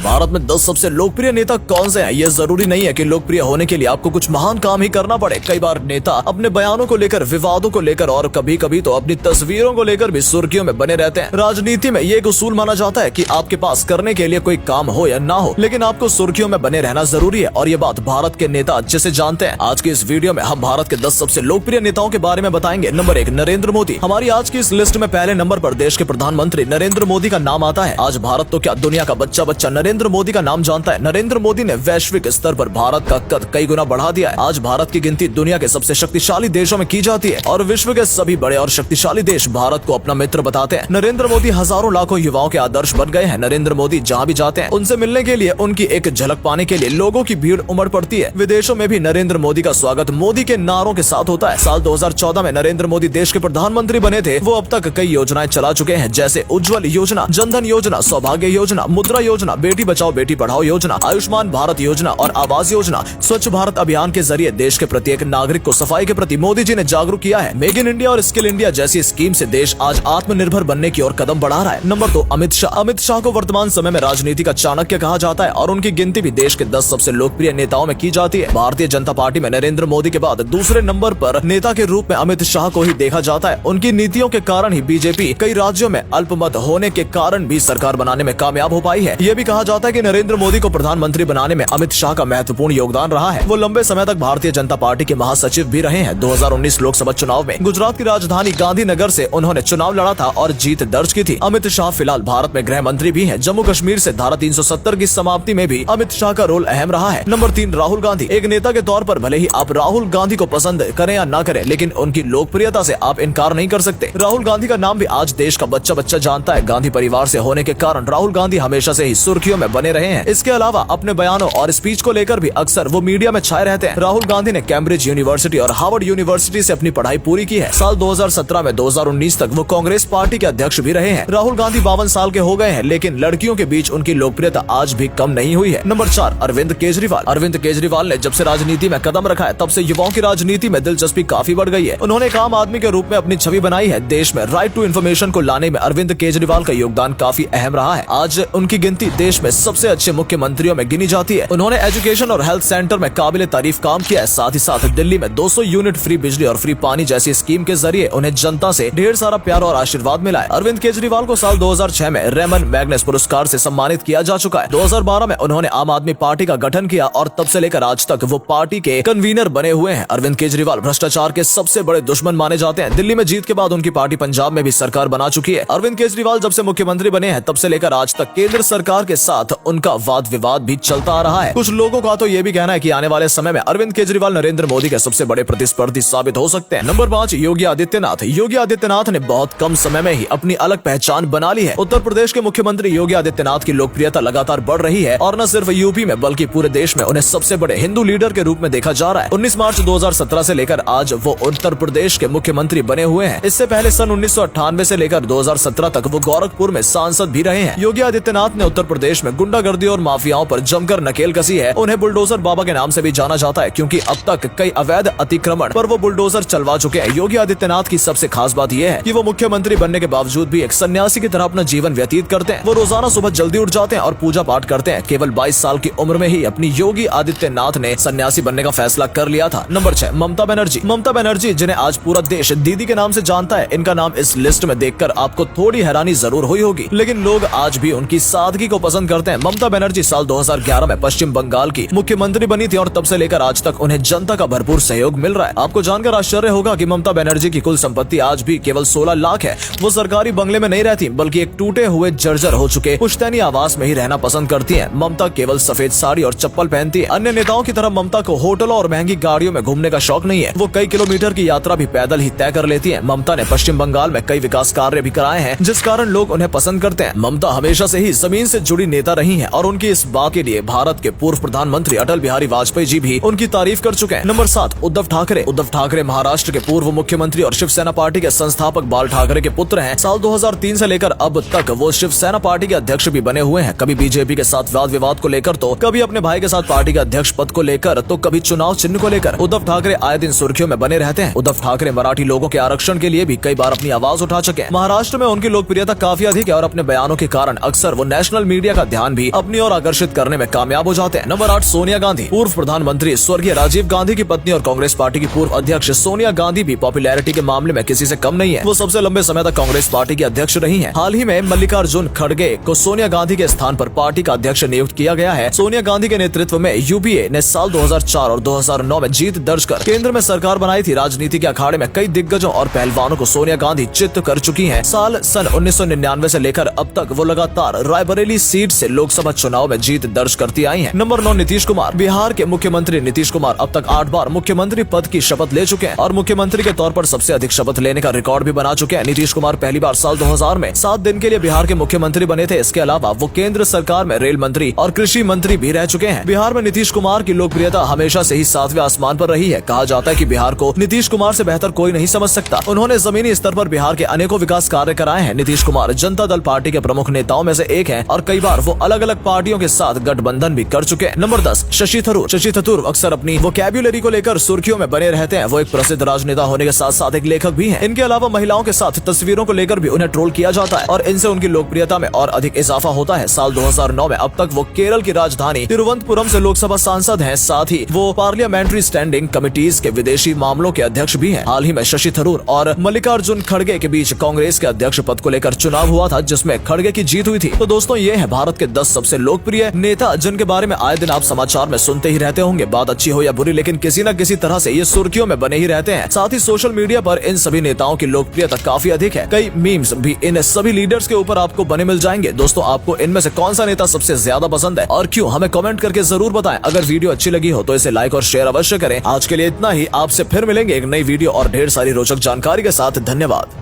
भारत में 10 सबसे लोकप्रिय नेता कौन से हैं? ये जरूरी नहीं है कि लोकप्रिय होने के लिए आपको कुछ महान काम ही करना पड़े। कई बार नेता अपने बयानों को लेकर, विवादों को लेकर और कभी कभी तो अपनी तस्वीरों को लेकर भी सुर्खियों में बने रहते हैं। राजनीति में ये एक उसूल माना जाता है कि आपके पास करने के लिए कोई काम हो या ना हो, लेकिन आपको सुर्खियों में बने रहना जरूरी है। और ये बात भारत के नेता अच्छे से जानते हैं। आज की इस वीडियो में हम भारत के 10 सबसे लोकप्रिय नेताओं के बारे में बताएंगे। नंबर 1, नरेंद्र मोदी। हमारी आज की इस लिस्ट में पहले नंबर पर देश के प्रधानमंत्री नरेंद्र मोदी का नाम आता है। आज भारत तो क्या, दुनिया का बच्चा बच्चा नरेंद्र मोदी का नाम जानता है। नरेंद्र मोदी ने वैश्विक स्तर पर भारत का कद कई गुना बढ़ा दिया है। आज भारत की गिनती दुनिया के सबसे शक्तिशाली देशों में की जाती है और विश्व के सभी बड़े और शक्तिशाली देश भारत को अपना मित्र बताते हैं। नरेंद्र मोदी हजारों लाखों युवाओं के आदर्श बन गए हैं। नरेंद्र मोदी जहाँ भी जाते हैं उनसे मिलने के लिए, उनकी एक झलक पाने के लिए लोगों की भीड़ उमड़ पड़ती है। विदेशों में भी नरेंद्र मोदी का स्वागत मोदी के नारों के साथ होता है। साल 2014 में नरेंद्र मोदी देश के प्रधानमंत्री बने थे। वो अब तक कई योजनाएं चला चुके हैं, जैसे उज्ज्वल योजना, जनधन योजना, सौभाग्य योजना, मुद्रा योजना, बेटी बचाओ बेटी पढ़ाओ योजना, आयुष्मान भारत योजना और आवास योजना। स्वच्छ भारत अभियान के जरिए देश के प्रत्येक नागरिक को सफाई के प्रति मोदी जी ने जागरूक किया है। मेक इन इंडिया और स्किल इंडिया जैसी स्कीम से देश आज आत्मनिर्भर बनने की ओर कदम बढ़ा रहा है। नंबर 2, अमित शाह। अमित शाह को वर्तमान समय में राजनीति का चाणक्य कहा जाता है और उनकी गिनती भी देश के 10 सबसे लोकप्रिय नेताओं में की जाती है। भारतीय जनता पार्टी में नरेंद्र मोदी के बाद दूसरे नंबर पर नेता के रूप में अमित शाह को ही देखा जाता है। उनकी नीतियों के कारण ही बीजेपी कई राज्यों में अल्पमत होने के कारण भी सरकार बनाने में कामयाब हो पाई है। ये भी कहा जाता है कि नरेंद्र मोदी को प्रधानमंत्री बनाने में अमित शाह का महत्वपूर्ण योगदान रहा है। वो लंबे समय तक भारतीय जनता पार्टी के महासचिव भी रहे हैं। 2019 लोकसभा चुनाव में गुजरात की राजधानी गांधीनगर से उन्होंने चुनाव लड़ा था और जीत दर्ज की थी। अमित शाह फिलहाल भारत में गृह मंत्री भी हैं। जम्मू कश्मीर से धारा 370 की समाप्ति में भी अमित शाह का रोल अहम रहा है। नंबर 3, राहुल गांधी। एक नेता के तौर पर भले ही आप राहुल गांधी को पसंद करें या ना करें, लेकिन उनकी लोकप्रियता से आप इनकार नहीं कर सकते। राहुल गांधी का नाम भी आज देश का बच्चा बच्चा जानता है। गांधी परिवार से होने के कारण राहुल गांधी हमेशा से ही सुर्खियों में बने रहे हैं। इसके अलावा अपने बयानों और स्पीच को लेकर भी अक्सर वो मीडिया में छाए रहते हैं। राहुल गांधी ने कैम्ब्रिज यूनिवर्सिटी और हार्वर्ड यूनिवर्सिटी से अपनी पढ़ाई पूरी की है। साल 2017 में 2019 तक वो कांग्रेस पार्टी के अध्यक्ष भी रहे हैं। राहुल गांधी 52 साल के हो गए हैं, लेकिन लड़कियों के बीच उनकी लोकप्रियता आज भी कम नहीं हुई है। नंबर 4, अरविंद केजरीवाल। अरविंद केजरीवाल ने जब से राजनीति में कदम रखा है तब से युवाओं की राजनीति में दिलचस्पी काफी बढ़ गई है। उन्होंने एक आम आदमी के रूप में अपनी छवि बनाई है। देश में राइट टू इन्फॉर्मेशन को लाने में अरविंद केजरीवाल का योगदान काफी अहम रहा है। आज उनकी गिनती देश में सबसे अच्छे मुख्यमंत्रियों में गिनी जाती है। उन्होंने एजुकेशन और हेल्थ सेंटर में काबिल तारीफ काम किया है। साथ ही साथ दिल्ली में 200 यूनिट फ्री बिजली और फ्री पानी जैसी स्कीम के जरिए उन्हें जनता से ढेर सारा प्यार और आशीर्वाद मिला है। अरविंद केजरीवाल को साल 2006 में रेमन मैग्नेस पुरस्कार से सम्मानित किया जा चुका है। 2012 में उन्होंने आम आदमी पार्टी का गठन किया और तब से लेकर आज तक वो पार्टी के कन्वीनर बने हुए हैं। अरविंद केजरीवाल भ्रष्टाचार के सबसे बड़े दुश्मन माने जाते हैं। दिल्ली में जीत के बाद उनकी पार्टी पंजाब में भी सरकार बना चुकी है। अरविंद केजरीवाल जब से मुख्यमंत्री बने हैं तब से लेकर आज तक केंद्र सरकार के साथ उनका वाद विवाद भी चलता आ रहा है। कुछ लोगों का तो ये भी कहना है कि आने वाले समय में अरविंद केजरीवाल नरेंद्र मोदी के सबसे बड़े प्रतिस्पर्धी साबित हो सकते हैं। नंबर 5, योगी आदित्यनाथ। योगी आदित्यनाथ ने बहुत कम समय में ही अपनी अलग पहचान बना ली है। उत्तर प्रदेश के मुख्यमंत्री योगी आदित्यनाथ की लोकप्रियता लगातार बढ़ रही है और न सिर्फ यूपी में बल्कि पूरे देश में उन्हें सबसे बड़े हिंदू लीडर के रूप में देखा जा रहा है। 19 मार्च 2017 से लेकर आज वो उत्तर प्रदेश के मुख्यमंत्री बने हुए हैं। इससे पहले सन 1998 से लेकर 2017 तक वो गोरखपुर में सांसद भी रहे हैं। योगी आदित्यनाथ ने उत्तर प्रदेश में गुंडागर्दी और माफियाओं पर जमकर नकेल कसी है। उन्हें बुलडोजर बाबा के नाम से भी जाना जाता है, क्योंकि अब तक कई अवैध अतिक्रमण पर वो बुलडोजर चलवा चुके हैं। योगी आदित्यनाथ की सबसे खास बात यह है कि वो मुख्यमंत्री बनने के बावजूद भी एक सन्यासी की तरह अपना जीवन व्यतीत करते हैं। वो रोजाना सुबह जल्दी उठ जाते हैं और पूजा पाठ करते हैं। केवल 22 साल की उम्र में ही अपनी योगी आदित्यनाथ ने सन्यासी बनने का फैसला कर लिया था। नंबर 6, ममता बनर्जी। ममता बनर्जी, जिन्हें आज पूरा देश दीदी के नाम से जानता है, इनका नाम इस लिस्ट में देखकर आपको थोड़ी हैरानी जरूर हुई होगी, लेकिन लोग आज भी उनकी सादगी को पसंद करते हैं। ममता बनर्जी साल 2011 में पश्चिम बंगाल की मुख्यमंत्री बनी थी और तब से लेकर आज तक उन्हें जनता का भरपूर सहयोग मिल रहा है। आपको जानकर आश्चर्य होगा कि ममता बनर्जी की कुल संपत्ति आज भी केवल 16 लाख है। वो सरकारी बंगले में नहीं रहती, बल्कि एक टूटे हुए जर्जर हो चुके पुश्तैनी आवास में ही रहना पसंद करती हैं। ममता केवल सफेद साड़ी और चप्पल पहनती है। अन्य नेताओं की तरह ममता को होटलों और महंगी गाड़ियों में घूमने का शौक नहीं है। वो कई किलोमीटर की यात्रा भी पैदल ही तय कर लेती है। ममता ने पश्चिम बंगाल में कई विकास कार्य भी कराए हैं, जिस कारण लोग उन्हें पसंद करते हैं। ममता हमेशा से ही जमीन से जुड़ी नेता रही है और उनकी इस बात के लिए भारत के पूर्व प्रधानमंत्री अटल बिहारी वाजपेयी जी भी उनकी तारीफ कर चुके हैं। नंबर 7, उद्धव ठाकरे। उद्धव ठाकरे महाराष्ट्र के पूर्व मुख्यमंत्री और शिवसेना पार्टी के संस्थापक बाल ठाकरे के पुत्र हैं। साल 2003 से लेकर अब तक वो शिवसेना पार्टी के अध्यक्ष भी बने हुए हैं। कभी बीजेपी के साथ वाद विवाद को लेकर, तो कभी अपने भाई के साथ पार्टी के अध्यक्ष पद को लेकर, तो कभी चुनाव चिन्ह को लेकर उद्धव ठाकरे आए दिन सुर्खियों में बने रहते हैं। उद्धव ठाकरे मराठी लोगों के आरक्षण के लिए भी कई बार अपनी आवाज उठा चुके हैं। महाराष्ट्र में उनकी लोकप्रियता काफी अधिक है और अपने बयानों के कारण अक्सर वो नेशनल मीडिया का ध्यान भी अपनी ओर आकर्षित करने में कामयाब हो जाते हैं। नंबर 8, सोनिया गांधी। पूर्व प्रधानमंत्री स्वर्गीय राजीव गांधी की पत्नी और कांग्रेस पार्टी की पूर्व अध्यक्ष सोनिया गांधी भी पॉपुलैरिटी के मामले में किसी से कम नहीं है। वो सबसे लंबे समय तक कांग्रेस पार्टी की अध्यक्ष रही हैं। हाल ही में मल्लिकार्जुन खड़गे को सोनिया गांधी के स्थान पर पार्टी का अध्यक्ष नियुक्त किया गया है। सोनिया गांधी के नेतृत्व में यूपीए ने साल 2004 और 2009 में जीत दर्ज कर केंद्र में सरकार बनाई थी। राजनीति के अखाड़े में कई दिग्गजों और पहलवानों को सोनिया गांधी चित कर चुकी हैं। सन 1999 से लेकर अब तक वो लगातार रायबरेली सीट से लोकसभा चुनाव में जीत दर्ज करती आई हैं। नंबर 9, नीतीश कुमार। बिहार के मुख्यमंत्री नीतीश कुमार अब तक 8 बार मुख्यमंत्री पद की शपथ ले चुके हैं और मुख्यमंत्री के तौर पर सबसे अधिक शपथ लेने का रिकॉर्ड भी बना चुके हैं। नीतीश कुमार पहली बार साल 2000 में 7 दिन के लिए बिहार के मुख्यमंत्री बने थे। इसके अलावा वो केंद्र सरकार में रेल मंत्री और कृषि मंत्री भी रह चुके हैं। बिहार में नीतीश कुमार की लोकप्रियता हमेशा से ही 7वें आसमान पर रही है। कहा जाता है कि बिहार को नीतीश कुमार से बेहतर कोई नहीं समझ सकता। उन्होंने जमीनी स्तर पर बिहार के अनेकों विकास कार्य कराए हैं। नीतीश कुमार जनता दल पार्टी के प्रमुख नेताओं में से एक हैं और कई बार वो अलग अलग पार्टियों के साथ गठबंधन भी कर चुके हैं। नंबर 10, शशि थरूर। शशि थरूर अक्सर अपनी वोकैब्युलरी को लेकर सुर्खियों में बने रहते हैं। वो एक प्रसिद्ध राजनेता होने के साथ साथ एक लेखक भी हैं। इनके अलावा महिलाओं के साथ तस्वीरों को लेकर भी उन्हें ट्रोल किया जाता है और इनसे उनकी लोकप्रियता में और अधिक इजाफा होता है। साल 2009 में अब तक वो केरल की राजधानी तिरुवनंतपुरम से लोकसभा सांसद हैं। साथ ही वो पार्लियामेंट्री स्टैंडिंग कमिटीज के विदेशी मामलों के अध्यक्ष भी हैं। हाल ही में शशि थरूर और मल्लिकार्जुन खड़गे के बीच कांग्रेस के अध्यक्ष पद को लेकर चुनाव हुआ था, जिसमें खड़गे की जीत हुई थी। तो दोस्तों, ये है भारत के 10 सबसे लोकप्रिय नेता जिनके बारे में आए दिन आप समाचार में सुनते ही रहते होंगे। बात अच्छी हो या बुरी, लेकिन किसी न किसी तरह से ये सुर्खियों में बने ही रहते हैं। साथ ही सोशल मीडिया पर इन सभी नेताओं की लोकप्रियता काफी अधिक है। कई मीम्स भी इन सभी लीडर्स के ऊपर आपको बने मिल जाएंगे। दोस्तों, आपको इनमें से कौन सा नेता सबसे ज्यादा पसंद है और क्यों, हमें कमेंट करके जरूर बताएं। अगर वीडियो अच्छी लगी हो तो इसे लाइक और शेयर अवश्य करें। आज के लिए इतना ही। आपसे फिर मिलेंगे एक नई वीडियो और ढेर सारी रोचक जानकारी के साथ। धन्यवाद।